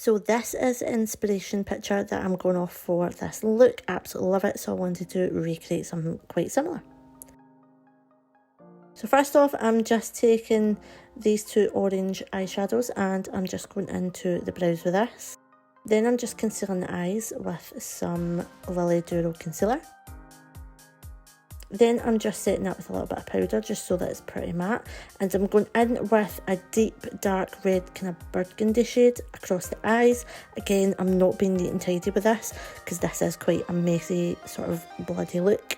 So this is the inspiration picture that I'm going off for this look. Absolutely love it, so I wanted to recreate something quite similar. So first off, I'm just taking these two orange eyeshadows and I'm just going into the brows with this. Then I'm just concealing the eyes with some Lily Duro concealer. Then I'm just setting up with a little bit of powder just so that it's pretty matte, and I'm going in with a deep dark red kind of burgundy shade across the eyes. Again, I'm not being neat and tidy with this because this is quite a messy sort of bloody look.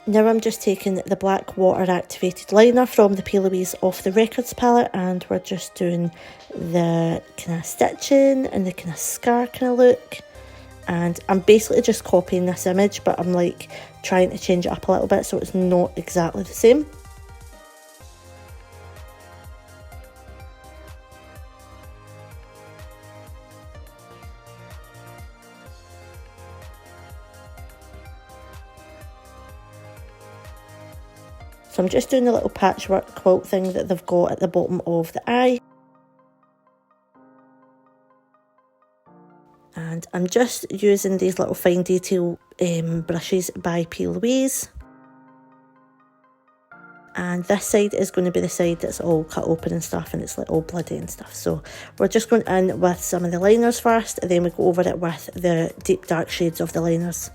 Now I'm just taking the black water activated liner from the Peel Louise Off the Records palette, and we're just doing the kind of stitching and the kind of scar kind of look. And I'm basically just copying this image, but I'm like trying to change it up a little bit so it's not exactly the same. So I'm just doing the little patchwork quilt thing that they've got at the bottom of the eye. And I'm just using these little fine detail brushes by Peel Louise. And this side is going to be the side that's all cut open and stuff, and it's like all bloody and stuff. So we're just going in with some of the liners first, and then we go over it with the deep dark shades of the liners.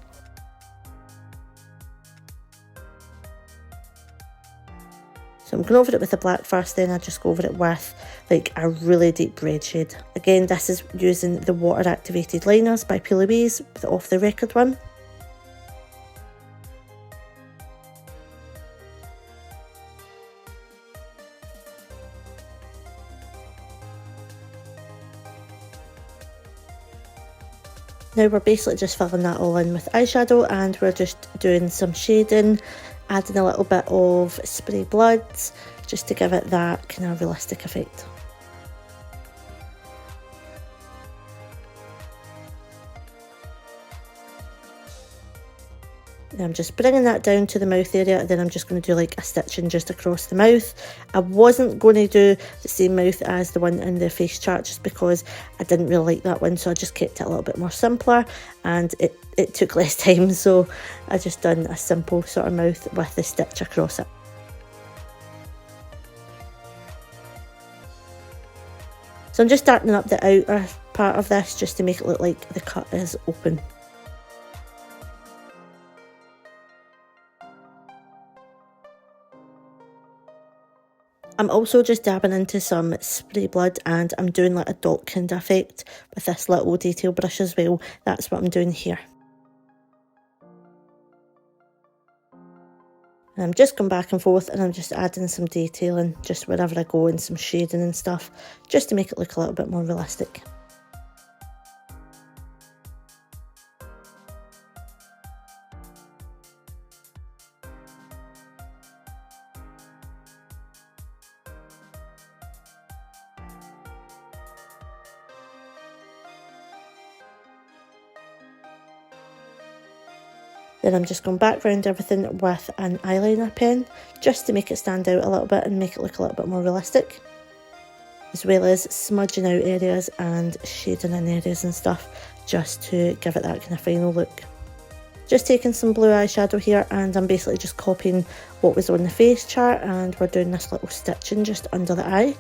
So I'm going over it with the black first, then I just go over it with like a really deep red shade. Again, this is using the water activated liners by Peel Louise, the Off the Record one. Now we're basically just filling that all in with eyeshadow, and we're just doing some shading, adding a little bit of spray bloods just to give it that kind of realistic effect. Now I'm just bringing that down to the mouth area, and then I'm just going to do like a stitching just across the mouth. I wasn't going to do the same mouth as the one in the face chart just because I didn't really like that one, so I just kept it a little bit more simpler, and it took less time, so I just done a simple sort of mouth with the stitch across it. So I'm just darkening up the outer part of this just to make it look like the cut is open. I'm also just dabbing into some spray blood, and I'm doing like a dot kind of effect with this little detail brush as well. That's what I'm doing here. And I'm just going back and forth, and I'm just adding some detailing just wherever I go, and some shading and stuff just to make it look a little bit more realistic. Then I'm just going back around everything with an eyeliner pen just to make it stand out a little bit and make it look a little bit more realistic, as well as smudging out areas and shading in areas and stuff just to give it that kind of final look. Just taking some blue eyeshadow here, and I'm basically just copying what was on the face chart, and we're doing this little stitching just under the eye.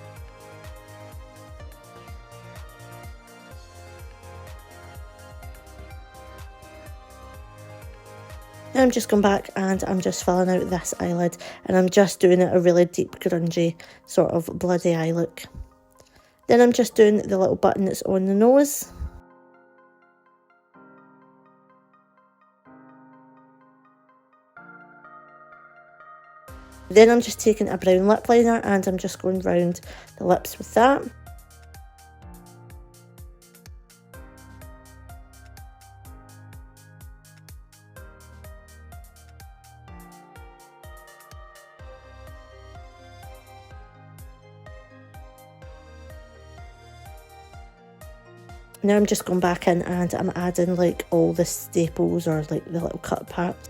Now I'm just going back and I'm just filling out this eyelid, and I'm just doing it a really deep grungy sort of bloody eye look. Then I'm just doing the little button that's on the nose. Then I'm just taking a brown lip liner and I'm just going round the lips with that. Now I'm just going back in and I'm adding like all the staples, or like the little cut parts.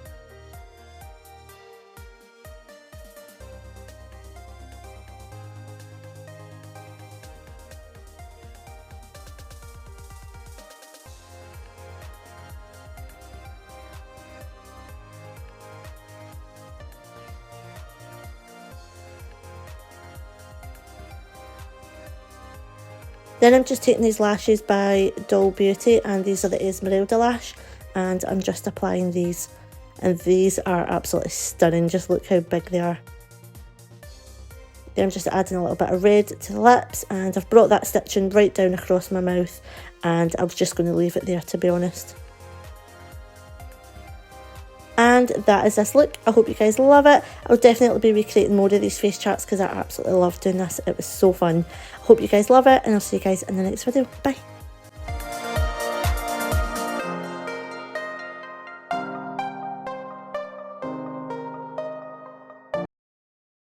Then I'm just taking these lashes by Doll Beauty, and these are the Esmeralda lash, and I'm just applying these, and these are absolutely stunning. Just look how big they are. Then I'm just adding a little bit of red to the lips, and I've brought that stitching right down across my mouth, and I was just going to leave it there, to be honest. And that is this look. I hope you guys love it. I'll definitely be recreating more of these face charts because I absolutely love doing this. It was so fun. I hope you guys love it, and I'll see you guys in the next video. Bye.